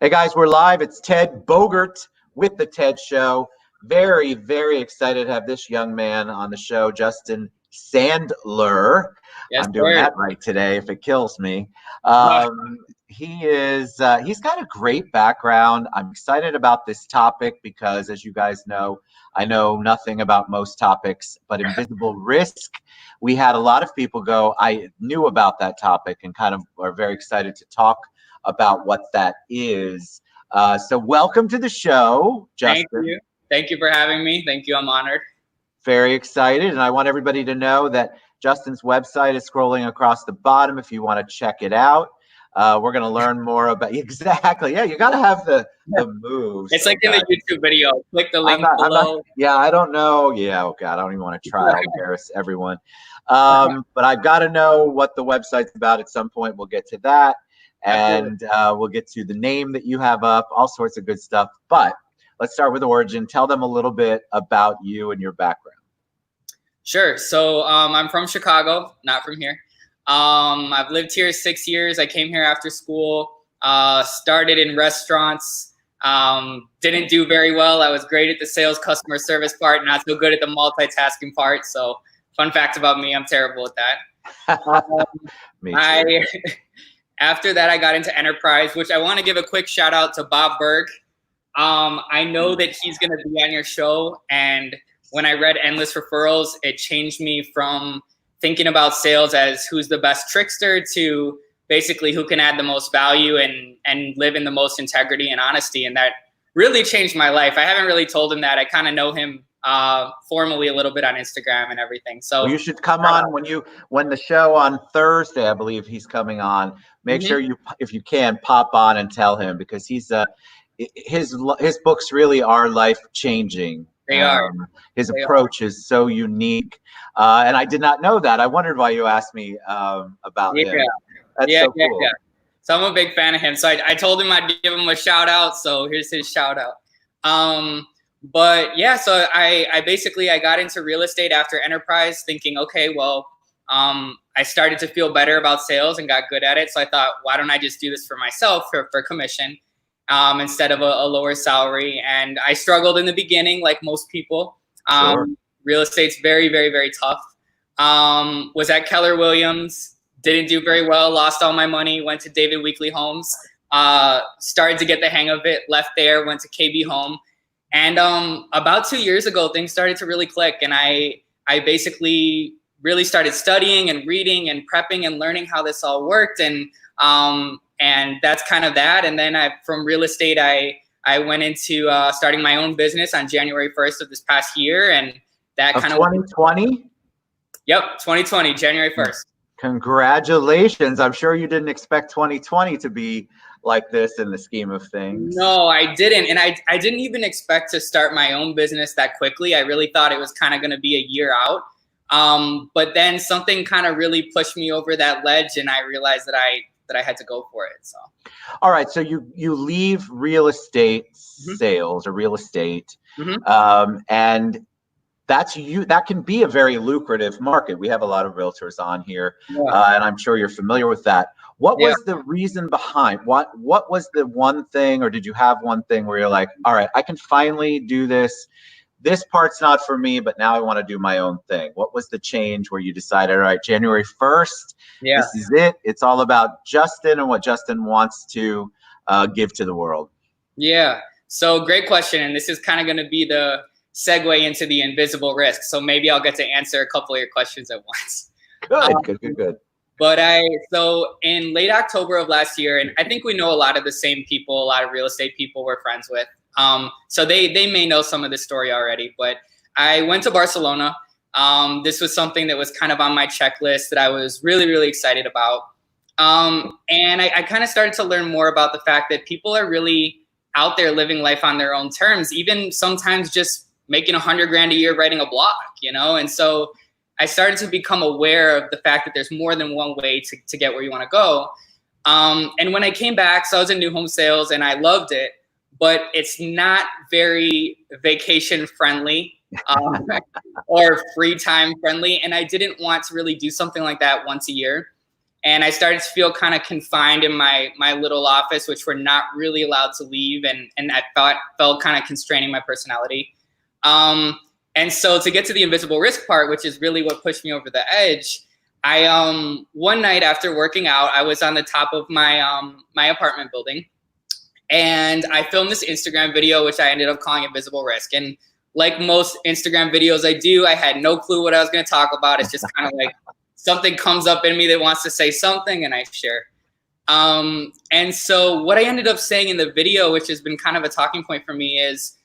Hey guys, we're live. It's Ted Bogert with The Ted Show. Very, very excited to have this young man on the show, Justin Sandler. Yes, I'm doing sir. that right today if it kills me. He's got a great background. I'm excited about this topic because, as you guys know, I know nothing about most topics, but invisible risk. We had a lot of people go, I knew about that topic and kind of are very excited to talk about what that is. So welcome to the show, Justin. Thank you. Thank you for having me. Thank you. I'm honored. Very excited. And I want everybody to know that Justin's website is scrolling across the bottom if you want to check it out. We're going to learn more about exactly. Yeah, you got to have the moves. It's like in the YouTube video. Click the link below. I don't know. Yeah, oh God, I don't even want to try. I'll embarrass everyone. But I've got to know what the website's about at some point. We'll get to that. And we'll get to the name that you have up, all sorts of good stuff. But let's start with origin. Tell them a little bit about you and your background. Sure. So I'm from Chicago, not from here. I've lived here 6 years. I came here after school, started in restaurants, didn't do very well. I was great at the sales customer service part, not so good at the multitasking part. So fun fact about me, I'm terrible at that. Me too. After that, I got into enterprise, which I want to give a quick shout out to Bob Berg. I know that he's going to be on your show. And when I read Endless Referrals, it changed me from thinking about sales as who's the best trickster to basically who can add the most value and live in the most integrity and honesty. And that really changed my life. I haven't really told him that. I kind of know him formally a little bit on Instagram and everything. So well, you should come on when the show on Thursday, I believe he's coming on. Make sure you, if you can, pop on and tell him, because he's his books really are life changing. They are. His approach is so unique, and I did not know that. I wondered why you asked me about him. That's so cool. Yeah. So I'm a big fan of him. So I told him I'd give him a shout out. So here's his shout out. But yeah, so I basically got into real estate after enterprise, thinking, okay, well, I started to feel better about sales and got good at it. So I thought, why don't I just do this for myself for commission instead of a lower salary? And I struggled in the beginning, like most people. Sure. Real estate's very, very, very tough. Was at Keller Williams, didn't do very well, lost all my money, went to David Weekley Homes, started to get the hang of it, left there, went to KB Home. And about 2 years ago, things started to really click. And I basically really started studying and reading and prepping and learning how this all worked. And that's kind of that. And then from real estate, I went into starting my own business on January 1st of this past year. And that kind of 2020? Yep, 2020, January 1st. Congratulations. I'm sure you didn't expect 2020 to be like this in the scheme of things. No, I didn't. And I didn't even expect to start my own business that quickly. I really thought it was kind of going to be a year out. But then something kind of really pushed me over that ledge, and I realized that I had to go for it. So, all right. So you leave real estate sales or real estate, and that can be a very lucrative market. We have a lot of realtors on here, and I'm sure you're familiar with that. What was the reason behind what was the one thing, or did you have one thing where you're like, all right, I can finally do this. This part's not for me, but now I want to do my own thing. What was the change where you decided, all right, January 1st, this is it. It's all about Justin and what Justin wants to give to the world. Yeah. So great question. And this is kind of going to be the segue into the invisible risk. So maybe I'll get to answer a couple of your questions at once. Good. But so in late October of last year, and I think we know a lot of the same people, a lot of real estate people we're friends with. So they may know some of the story already, but I went to Barcelona. This was something that was kind of on my checklist that I was really, really excited about. And I kind of started to learn more about the fact that people are really out there living life on their own terms, even sometimes just making $100,000 a year writing a blog, And so I started to become aware of the fact that there's more than one way to get where you want to go. And when I came back, so I was in new home sales and I loved it, but it's not very vacation friendly or free time friendly. And I didn't want to really do something like that once a year. And I started to feel kind of confined in my little office, which we're not really allowed to leave. And that felt kind of constraining my personality. And so to get to the invisible risk part, which is really what pushed me over the edge, I one night after working out, I was on the top of my my apartment building, and I filmed this Instagram video, which I ended up calling Invisible Risk. And like most Instagram videos I do, I had no clue what I was going to talk about. It's just kind of like something comes up in me that wants to say something, and I share. And so what I ended up saying in the video, which has been kind of a talking point for me, is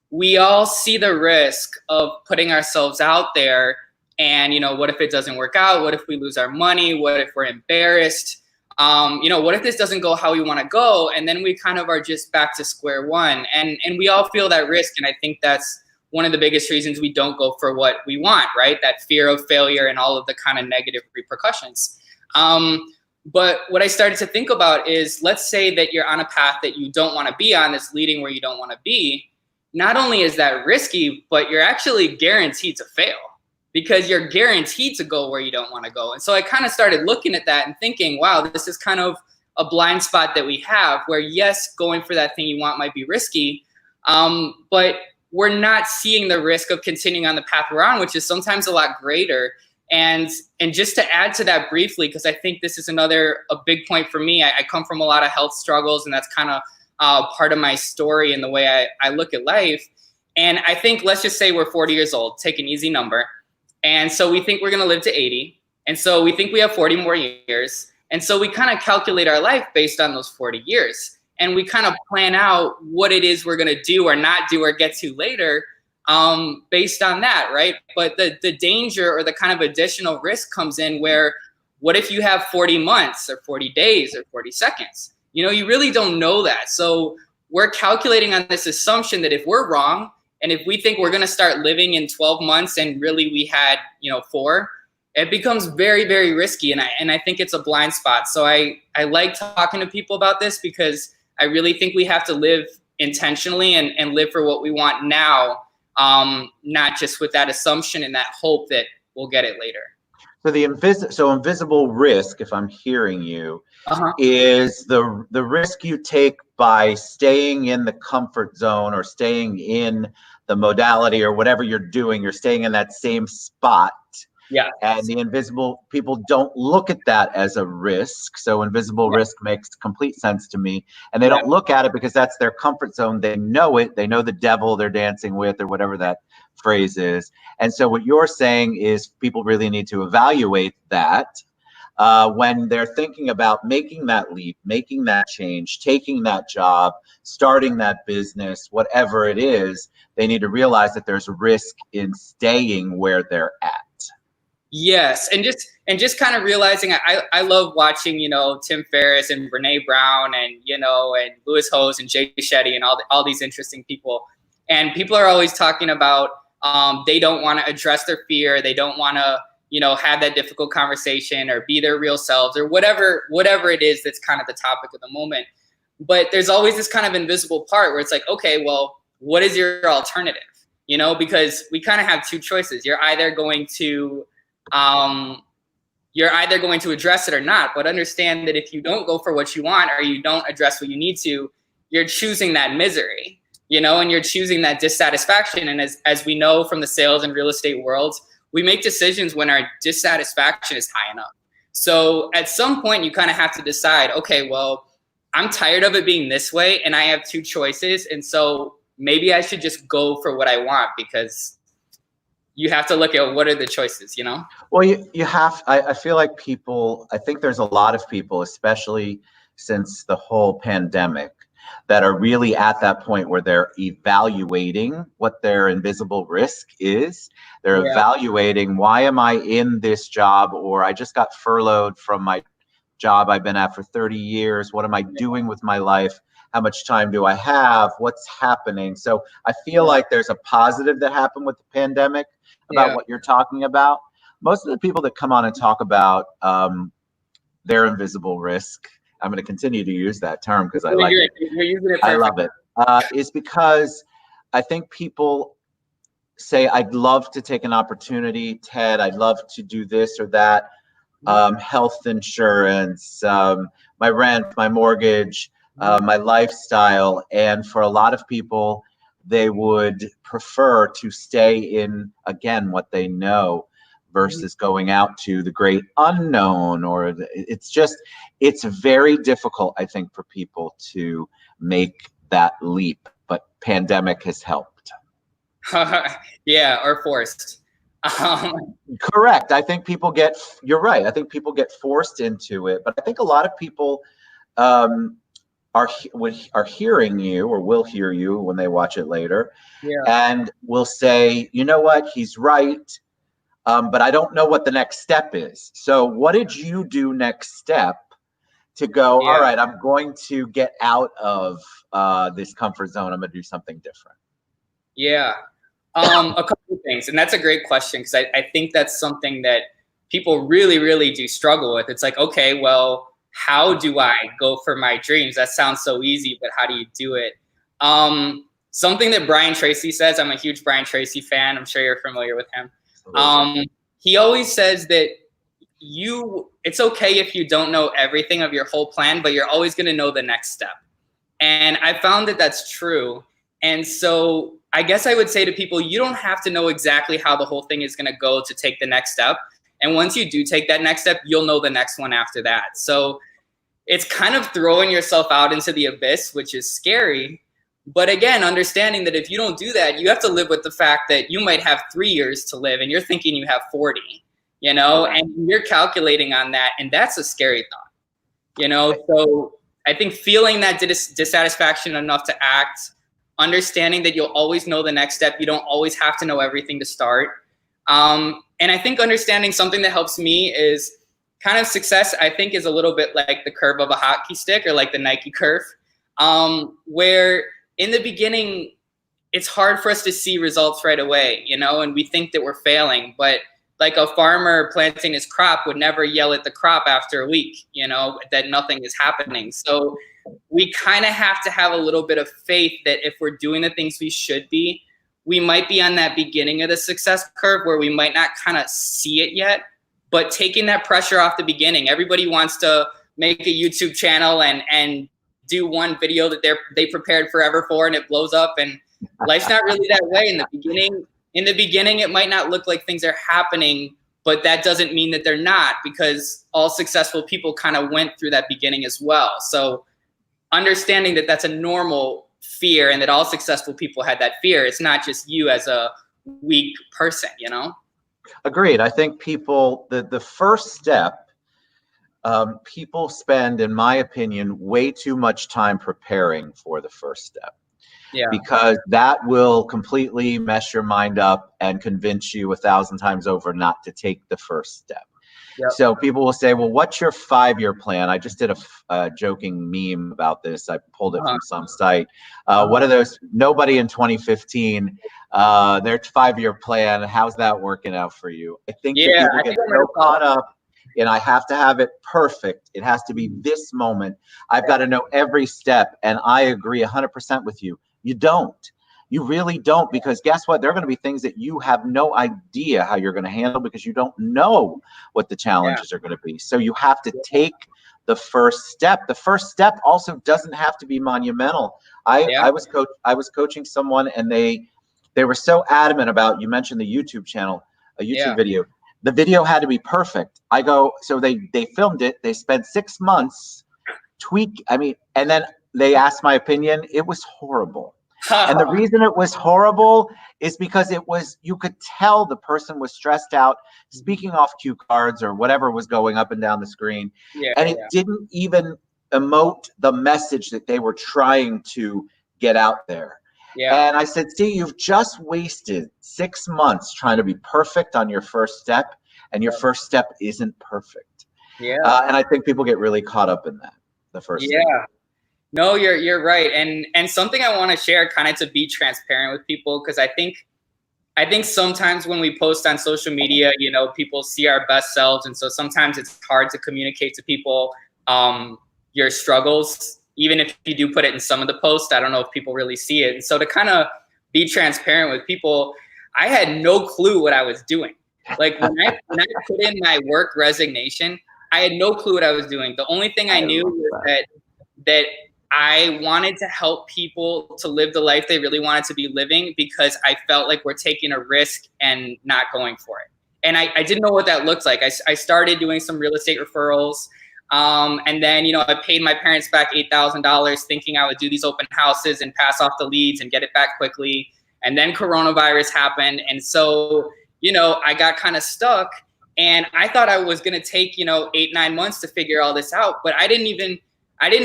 we all see the risk of putting ourselves out there. And, you know, what if it doesn't work out? What if we lose our money? What if we're embarrassed? You know, what if this doesn't go how we want to go? And then we kind of are just back to square one. And we all feel that risk. And I think that's one of the biggest reasons we don't go for what we want, right? That fear of failure and all of the kind of negative repercussions. But what I started to think about is, let's say that you're on a path that you don't want to be on, that's leading where you don't want to be. Not only is that risky, but you're actually guaranteed to fail, because you're guaranteed to go where you don't want to go. And so I kind of started looking at that and thinking, wow, this is kind of a blind spot that we have, where yes, going for that thing you want might be risky, but we're not seeing the risk of continuing on the path we're on, which is sometimes a lot greater. And just to add to that briefly, because I think this is a big point for me. I come from a lot of health struggles, and that's kind of part of my story and the way I look at life. And I think, let's just say we're 40 years old, take an easy number. And so we think we're going to live to 80. And so we think we have 40 more years. And so we kind of calculate our life based on those 40 years. And we kind of plan out what it is we're going to do or not do or get to later based on that, right? But the danger or the kind of additional risk comes in where, what if you have 40 months or 40 days or 40 seconds? You know, you really don't know that. So we're calculating on this assumption that if we're wrong, and if we think we're going to start living in 12 months and really we had, 4, it becomes very, very risky. And I think it's a blind spot. So I like talking to people about this, because I really think we have to live intentionally and live for what we want now, not just with that assumption and that hope that we'll get it later. So invisible risk, if I'm hearing you, is the risk you take by staying in the comfort zone or staying in the modality or whatever you're doing. You're staying in that same spot. Yeah. And the invisible people don't look at that as a risk. So invisible risk makes complete sense to me. And they don't look at it because that's their comfort zone. They know it. They know the devil they're dancing with, or whatever that phrase is. And so what you're saying is people really need to evaluate that when they're thinking about making that leap, making that change, taking that job, starting that business, whatever it is. They need to realize that there's risk in staying where they're at. Yes, and just kind of realizing I love watching, Tim Ferriss and Brene Brown and and Louis Hose and Jay Shetty and all these interesting people. And people are always talking about they don't want to address their fear, they don't want to have that difficult conversation or be their real selves or whatever it is that's kind of the topic of the moment. But there's always this kind of invisible part where it's like, okay, well, what is your alternative? Because we kind of have two choices. You're either going to address it or not, but understand that if you don't go for what you want or you don't address what you need to, you're choosing that misery, and you're choosing that dissatisfaction. And as we know from the sales and real estate worlds, we make decisions when our dissatisfaction is high enough. So at some point you kind of have to decide, okay, well, I'm tired of it being this way and I have two choices. And so maybe I should just go for what I want, because you have to look at what are the choices, Well, you have, I feel like I think there's a lot of people, especially since the whole pandemic, that are really at that point where they're evaluating what their invisible risk is. They're evaluating, why am I in this job? Or I just got furloughed from my job I've been at for 30 years. What am I doing with my life? How much time do I have? What's happening? So I feel like there's a positive that happened with the pandemic about what you're talking about. Most of the people that come on and talk about their invisible risk, I'm going to continue to use that term because I like it. You're using it. I love it. Is because I think people say, I'd love to take an opportunity, Ted, I'd love to do this or that, health insurance, my rent, my mortgage, my lifestyle. And for a lot of people, they would prefer to stay in, again, what they know versus going out to the great unknown. Or it's very difficult, I think, for people to make that leap. But pandemic has helped. Yeah, or forced. Correct. I think you're right. I think people get forced into it, but I think a lot of people are hearing you, or will hear you when they watch it later, and will say, you know what, he's right, but I don't know what the next step is. So what did you do next step to go, all right, I'm going to get out of this comfort zone. I'm going to do something different. Yeah. A couple of things. And that's a great question, because I think that's something that people really, really do struggle with. It's like, okay, well, how do I go for my dreams? That sounds so easy, but how do you do it? Something that Brian Tracy says, I'm a huge Brian Tracy fan. I'm sure you're familiar with him. He always says that it's okay if you don't know everything of your whole plan, but you're always going to know the next step. And I found that that's true. And so I guess I would say to people, you don't have to know exactly how the whole thing is going to go to take the next step. And once you do take that next step, you'll know the next one after that. So it's kind of throwing yourself out into the abyss, which is scary. But again, understanding that if you don't do that, you have to live with the fact that you might have 3 years to live and you're thinking you have 40, and you're calculating on that. And that's a scary thought, So I think feeling that dissatisfaction enough to act, understanding that you'll always know the next step. You don't always have to know everything to start. And I think understanding something that helps me is kind of success, I think, is a little bit like the curve of a hockey stick, or like the Nike curve, where in the beginning, it's hard for us to see results right away, and we think that we're failing. But like a farmer planting his crop would never yell at the crop after a week, that nothing is happening. So we kind of have to have a little bit of faith that if we're doing the things we should be, we might be on that beginning of the success curve where we might not kind of see it yet, but taking that pressure off the beginning. Everybody wants to make a YouTube channel and do one video that they prepared forever for, and it blows up. And life's not really that way. In the beginning, it might not look like things are happening, but that doesn't mean that they're not, because all successful people kind of went through that beginning as well. So understanding that that's a normal fear, and that all successful people had that fear. It's not just you as a weak person, Agreed. I think people, the first step, people spend, in my opinion, way too much time preparing for the first step. Yeah. Because that will completely mess your mind up and convince you 1,000 times over not to take the first step. Yep. So people will say, well, what's your 5-year plan? I just did a joking meme about this. I pulled it from some site. What are those? Nobody in 2015, their 5-year plan. How's that working out for you? I think that people get so caught up in, I have to have it perfect. It has to be this moment. I've got to know every step. And I agree 100% with you. You don't. You really don't, because guess what? There are going to be things that you have no idea how you're going to handle, because you don't know what the challenges are going to be. So you have to take the first step. The first step also doesn't have to be monumental. I was coaching someone, and they were so adamant about, you mentioned the YouTube channel, a YouTube video. The video had to be perfect. So they filmed it. They spent 6 months and then they asked my opinion. It was horrible. And the reason it was horrible is because you could tell the person was stressed out, speaking off cue cards or whatever was going up and down the screen. And it didn't even emote the message that they were trying to get out there. And I said, see, you've just wasted 6 months trying to be perfect on your first step, and your first step isn't perfect. And I think people get really caught up in that, the first step. No, you're right. And something I want to share, kind of to be transparent with people, because I think sometimes when we post on social media, people see our best selves. And so sometimes it's hard to communicate to people your struggles, even if you do put it in some of the posts. I don't know if people really see it. And so to kind of be transparent with people, I had no clue what I was doing. Like when I put in my work resignation, I had no clue what I was doing. The only thing I knew was that I wanted to help people to live the life they really wanted to be living, because I felt like we're taking a risk and not going for it. And I didn't know what that looked like. I started doing some real estate referrals. And then, I paid my parents back $8,000 thinking I would do these open houses and pass off the leads and get it back quickly. And then coronavirus happened. And so, I got kind of stuck, and I thought I was going to take, 8-9 months to figure all this out. But I didn't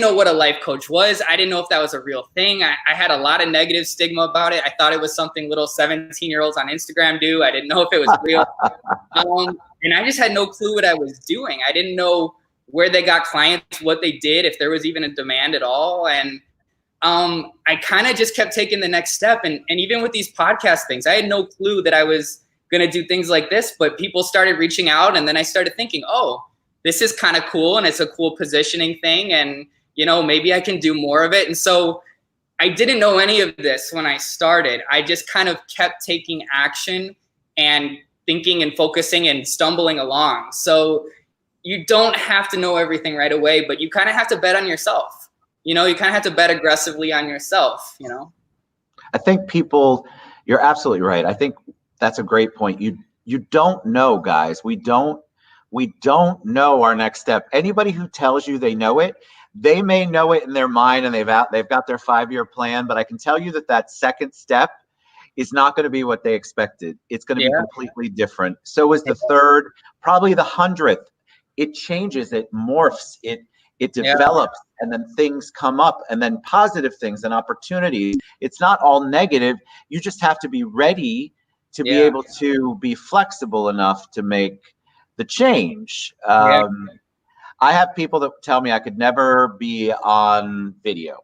know what a life coach was. I didn't know if that was a real thing. I had a lot of negative stigma about it. I thought it was something little 17-year-olds on Instagram do. I didn't know if it was real. And I just had no clue what I was doing. I didn't know where they got clients, what they did, if there was even a demand at all. And I kind of just kept taking the next step. And even with these podcast things, I had no clue that I was going to do things like this, but people started reaching out. And then I started thinking, oh, this is kind of cool, and it's a cool positioning thing, and maybe I can do more of it. And so I didn't know any of this when I started. I just kind of kept taking action and thinking and focusing and stumbling along. So you don't have to know everything right away, but you kind of have to bet on yourself. You kind of have to bet aggressively on yourself. I think you're absolutely right. I think that's a great point. You don't know, guys. We don't know our next step. Anybody who tells you they know it, they may know it in their mind and they've got their 5-year plan, but I can tell you that second step is not going to be what they expected. It's going to be completely different. So is the third, probably the 100th. It changes, it morphs, it develops, and then things come up, and then positive things and opportunities. It's not all negative. You just have to be ready to be able to be flexible enough to make the change. I have people that tell me I could never be on video.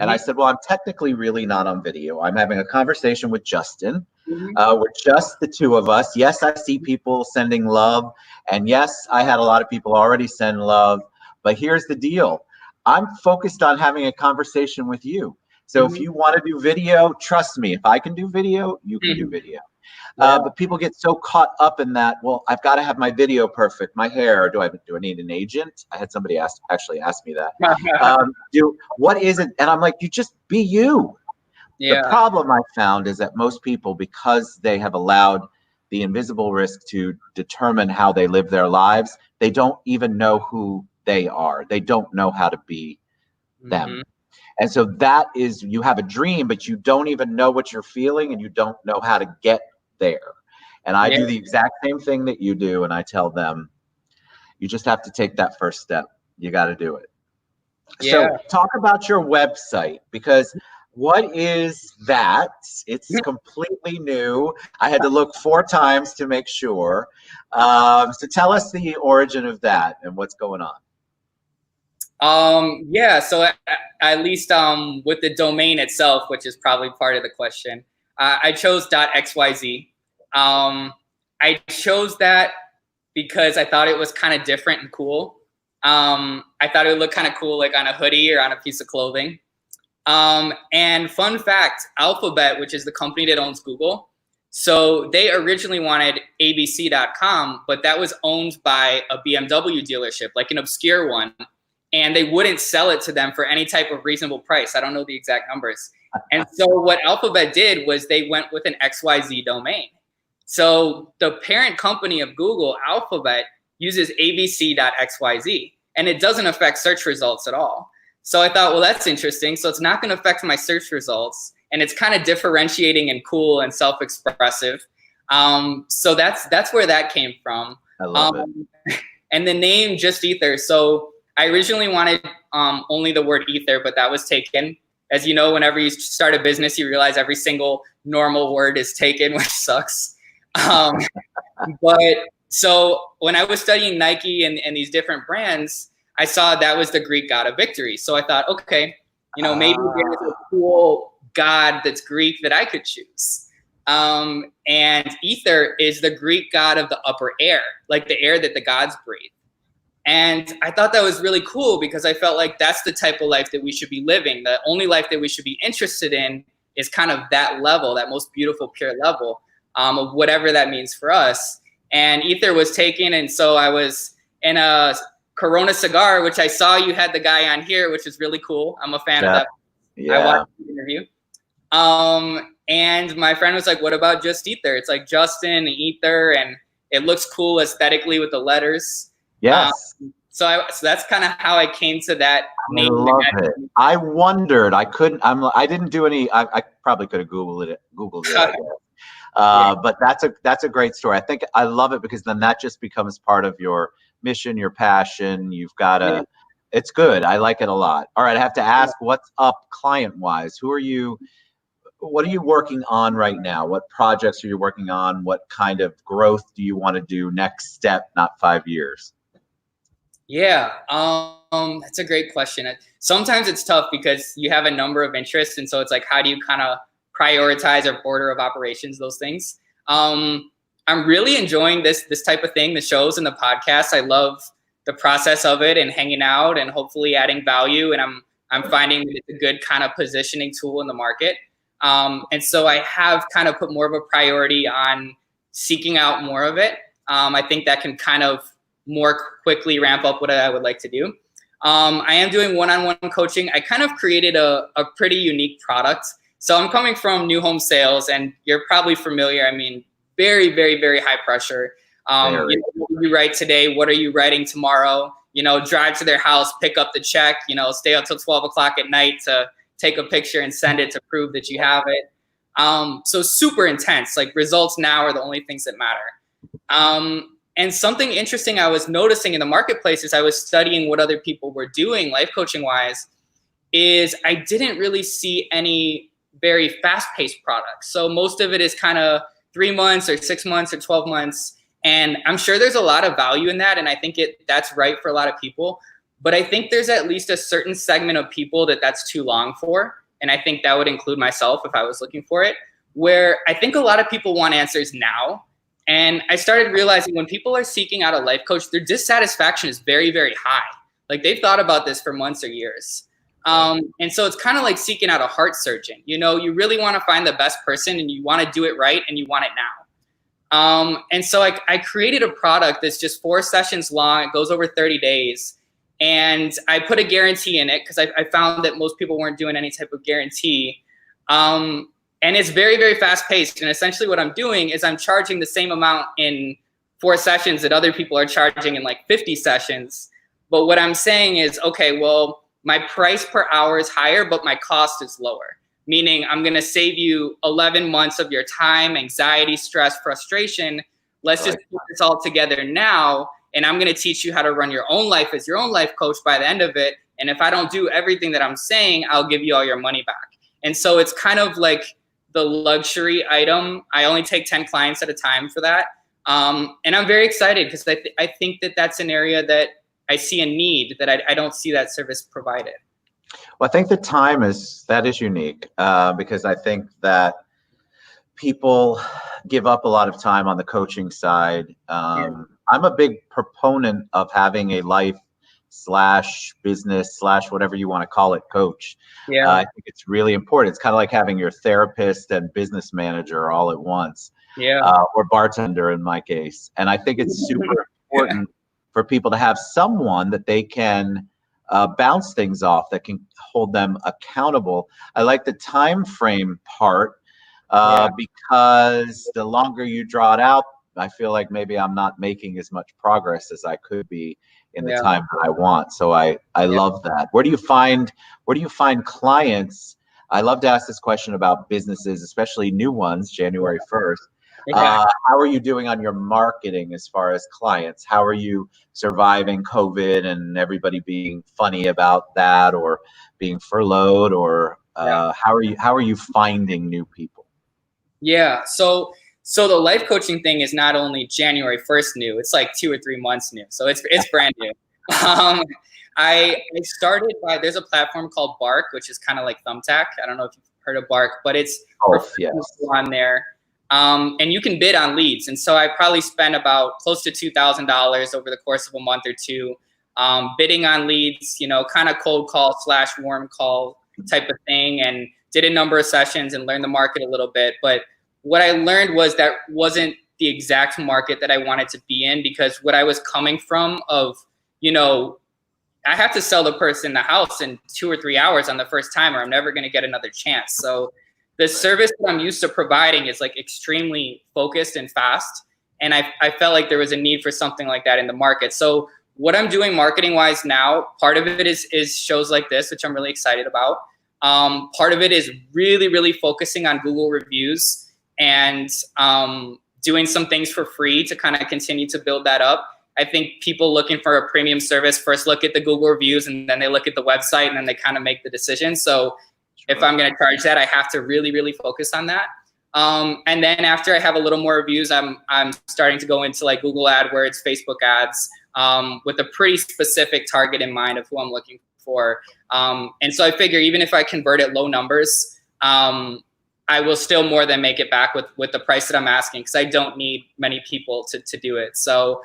And I said, well, I'm technically really not on video. I'm having a conversation with Justin. We're just the two of us. Yes, I see people sending love. And yes, I had a lot of people already send love. But here's the deal. I'm focused on having a conversation with you. So if you want to do video, trust me, if I can do video, you can do video. But people get so caught up in that, well, I've got to have my video perfect, my hair. Do I need an agent? I had somebody actually ask me that. What is it? And I'm like, you just be you. The problem I found is that most people, because they have allowed the invisible risk to determine how they live their lives, they don't even know who they are. They don't know how to be them. And so that is, you have a dream, but you don't even know what you're feeling, and you don't know how to get there. And I do the exact same thing that you do. And I tell them, you just have to take that first step. You got to do it. So talk about your website, because what is that? It's completely new. I had to look 4 times to make sure. So tell us the origin of that and what's going on. So at least with the domain itself, which is probably part of the question, I chose .xyz. I chose that because I thought it was kind of different and cool. I thought it would look kind of cool, like on a hoodie or on a piece of clothing. And fun fact, Alphabet, which is the company that owns Google, so they originally wanted abc.com, but that was owned by a BMW dealership, like an obscure one. And they wouldn't sell it to them for any type of reasonable price. I don't know the exact numbers. And so what Alphabet did was they went with an XYZ domain. So the parent company of Google, Alphabet, uses abc.xyz, and it doesn't affect search results at all. So I thought, well, that's interesting. So it's not going to affect my search results, and it's kind of differentiating and cool and self-expressive. So that's where that came from. I love it. And the name Just Ether. So I originally wanted only the word ether, but that was taken. As you know, whenever you start a business, you realize every single normal word is taken, which sucks. But so when I was studying Nike and these different brands, I saw that was the Greek god of victory. So I thought, okay, maybe there's a cool god that's Greek that I could choose. And ether is the Greek god of the upper air, like the air that the gods breathe. And I thought that was really cool because I felt like that's the type of life that we should be living. The only life that we should be interested in is kind of that level, that most beautiful, pure level of whatever that means for us. and ether was taken. And so I was in a Corona cigar, which I saw you had the guy on here, which is really cool. I'm a fan of that. Yeah. I watched the interview. And my friend was like, what about just ether? It's like Justin Ether, and it looks cool aesthetically with the letters. Yes. So that's kind of how I came to that name. I love it. I wondered. I couldn't. I didn't do any. I probably could have Googled it. I guess. But that's a great story. I think I love it because then that just becomes part of your mission, your passion. You've got to. It's good. I like it a lot. All right. I have to ask, what's up client-wise? Who are you? What are you working on right now? What projects are you working on? What kind of growth do you want to do next step, not 5 years? Yeah, that's a great question. Sometimes it's tough because you have a number of interests, and so it's like, how do you kind of prioritize or order of operations, those things? I'm really enjoying this type of thing, the shows and the podcasts. I love the process of it and hanging out and hopefully adding value. And I'm finding it's a good kind of positioning tool in the market. And so I have kind of put more of a priority on seeking out more of it. I think that can kind of more quickly ramp up what I would like to do. I am doing one-on-one coaching. I kind of created a pretty unique product. So I'm coming from new home sales, and you're probably familiar. I mean, very, very, very high pressure. What do you write today? What are you writing tomorrow? Drive to their house, pick up the check, stay up till 12 o'clock at night to take a picture and send it to prove that you have it. So super intense, like results now are the only things that matter. And something interesting I was noticing in the marketplace as I was studying what other people were doing life coaching wise is I didn't really see any very fast-paced products. So most of it is kind of 3 months or 6 months or 12 months. And I'm sure there's a lot of value in that. And I think that's right for a lot of people. But I think there's at least a certain segment of people that's too long for. And I think that would include myself if I was looking for it, where I think a lot of people want answers now. And I started realizing when people are seeking out a life coach, their dissatisfaction is very, very high. Like they've thought about this for months or years. And so it's kind of like seeking out a heart surgeon. You really want to find the best person and you want to do it right and you want it now. And so I created a product that's just 4 sessions long. It goes over 30 days. And I put a guarantee in it because I found that most people weren't doing any type of guarantee. And it's very, very fast paced. And essentially what I'm doing is I'm charging the same amount in 4 sessions that other people are charging in like 50 sessions. But what I'm saying is, okay, well, my price per hour is higher, but my cost is lower. Meaning I'm going to save you 11 months of your time, anxiety, stress, frustration. Let's just put this all together now. And I'm going to teach you how to run your own life as your own life coach by the end of it. And if I don't do everything that I'm saying, I'll give you all your money back. And so it's kind of like the luxury item. I only take 10 clients at a time for that. And I'm very excited because I think that's an area that I see a need that I don't see that service provided. Well, I think the time is unique because I think that people give up a lot of time on the coaching side. I'm a big proponent of having a life / business / whatever you want to call it coach. I think it's really important. It's kind of like having your therapist and business manager all at once, or bartender in my case. And I think it's super important for people to have someone that they can bounce things off, that can hold them accountable. I like the time frame part because the longer you draw it out, I feel like maybe I'm not making as much progress as I could be in the time that I want. So I love that. Where do you find clients? I love to ask this question about businesses, especially new ones, January 1st. How are you doing on your marketing as far as clients? How are you surviving COVID and everybody being funny about that or being furloughed, or how are you finding new people? So the life coaching thing is not only January 1st new, it's like 2 or 3 months new. So it's brand new. I started there's a platform called Bark, which is kind of like Thumbtack. I don't know if you've heard of Bark, but it's on there. And you can bid on leads. And so I probably spent about close to $2,000 over the course of a month or two, bidding on leads, kind of cold call / warm call type of thing, and did a number of sessions and learned the market a little bit. But what I learned was that wasn't the exact market that I wanted to be in, because what I was coming from of, you know, I have to sell the person the house in 2 or 3 hours on the first time, or I'm never going to get another chance. So the service that I'm used to providing is like extremely focused and fast. And I felt like there was a need for something like that in the market. So what I'm doing marketing wise now, part of it is shows like this, which I'm really excited about. Part of it is really, really focusing on Google reviews and doing some things for free to kind of continue to build that up. I think people looking for a premium service first look at the Google reviews, and then they look at the website, and then they kind of make the decision. So if I'm going to charge that, I have to really, really focus on that. And then after I have a little more reviews, I'm starting to go into like Google AdWords, Facebook ads, with a pretty specific target in mind of who I'm looking for. And so I figure even if I convert at low numbers, I will still more than make it back with the price that I'm asking, because I don't need many people to do it. So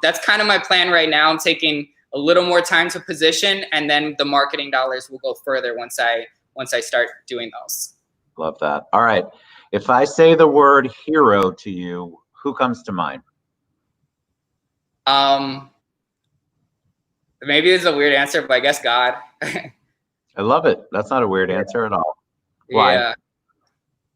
that's kind of my plan right now. I'm taking a little more time to position, and then the marketing dollars will go further once I start doing those. Love that. All right. If I say the word hero to you, who comes to mind? Maybe it's a weird answer, but I guess God. I love it. That's not a weird answer at all. Why? Yeah.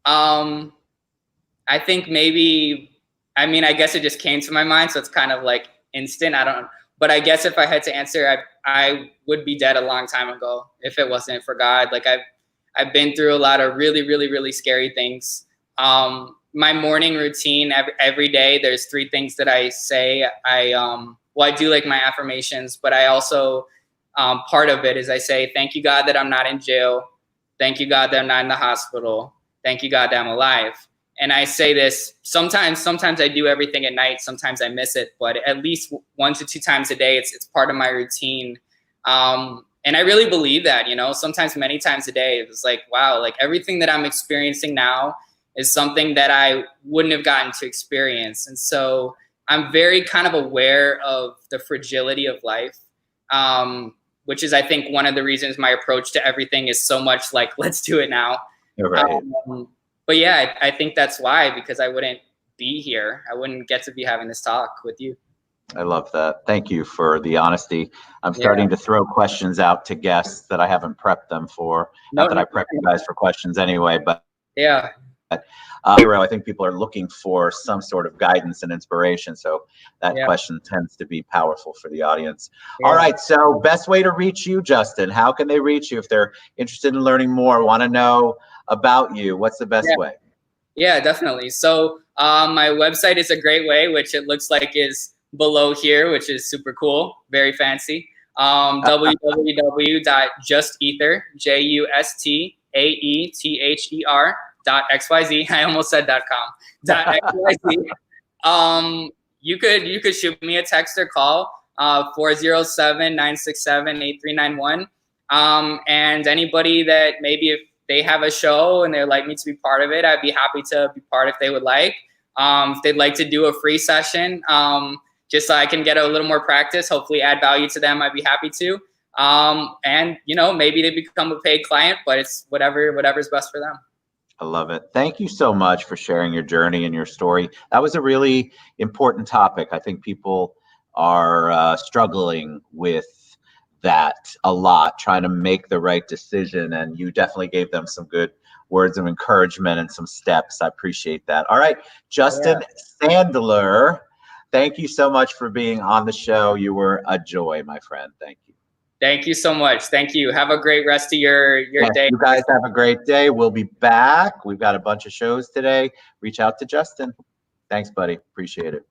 I think maybe, I mean, I guess it just came to my mind, so it's kind of like instant. I don't know. But I guess if I had to answer, I would be dead a long time ago if it wasn't for God. Like I've been through a lot of really, really, really scary things. My morning routine every day, there's 3 things that I say. Well, I do like my affirmations, but I also, part of it is I say, thank you, God, that I'm not in jail. Thank you, God, that I'm not in the hospital. Thank you, God, that I'm alive. And I say this sometimes I do everything at night. Sometimes I miss it, but at least 1 to 2 times a day, it's part of my routine. And I really believe that, you know, sometimes many times a day, it's like, wow, like everything that I'm experiencing now is something that I wouldn't have gotten to experience. And so I'm very kind of aware of the fragility of life, which is, I think, one of the reasons my approach to everything is so much like, let's do it now. Right. But yeah, I think that's why, because I wouldn't be here. I wouldn't get to be having this talk with you. I love that. Thank you for the honesty. I'm starting to throw questions out to guests that I haven't prepped them for. Not that I prep you guys for questions anyway, but yeah. I think people are looking for some sort of guidance and inspiration. So that question tends to be powerful for the audience. Yeah. All right. So best way to reach you, Justin, how can they reach you if they're interested in learning more, want to know about you? What's the best way? Yeah, definitely. So my website is a great way, which it looks like is below here, which is super cool. Very fancy. www.justether, JUSTAETHER.xyz. I almost said .com. .xyz. You could shoot me a text or call 407-967-8391. And anybody that maybe if they have a show and they'd like me to be part of it, I'd be happy to be part if they would like. If they'd like to do a free session, just so I can get a little more practice, hopefully add value to them, I'd be happy to. And you know, maybe they become a paid client, but it's whatever's best for them. I love it. Thank you so much for sharing your journey and your story. That was a really important topic. I think people are struggling with that a lot, trying to make the right decision. And you definitely gave them some good words of encouragement and some steps. I appreciate that. All right, Justin Sandler, thank you so much for being on the show. You were a joy, my friend. Thank you. Thank you so much. Thank you. Have a great rest of your day. You guys have a great day. We'll be back. We've got a bunch of shows today. Reach out to Justin. Thanks, buddy. Appreciate it.